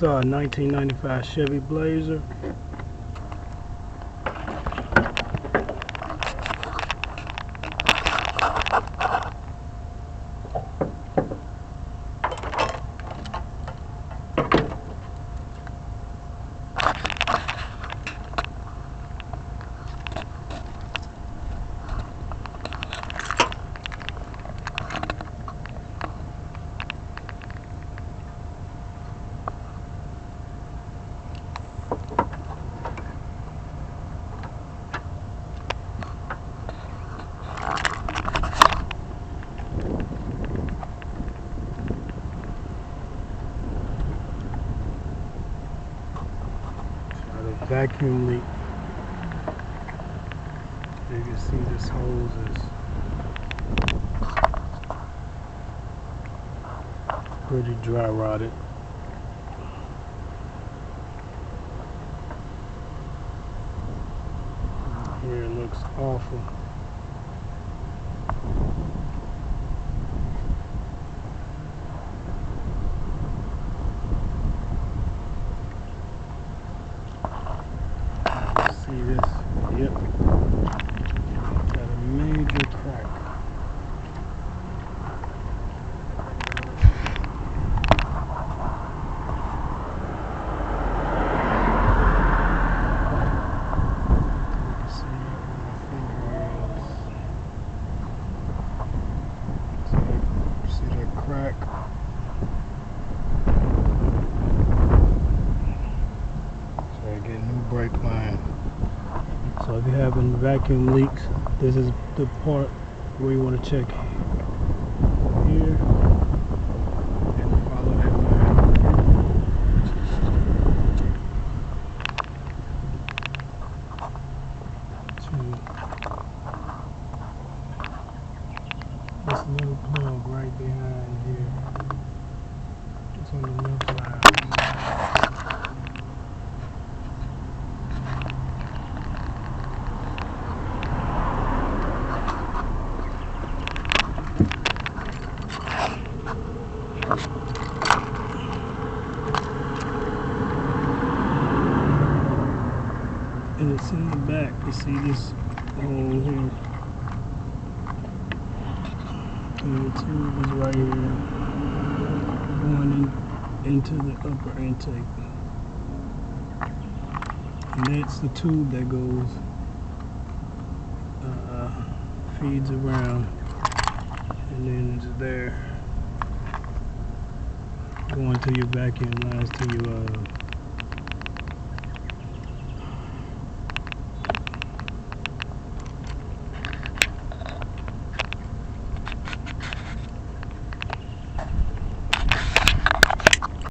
saw a 1995 Chevy Blazer. Vacuum leak. You can see this hose is pretty dry rotted. Here it looks awful. See this? Yep. Got a major crack. See where my finger is. See that crack? So I get a new brake line. So if you're having vacuum leaks, this is the part where you want to check here and follow that line. To this little plug right behind here. It's on the left side. And it's in the back. You see this hole here. And the tube is right here, going into the upper intake. And that's the tube that goes, feeds around, and then it's there, going to your vacuum lines to your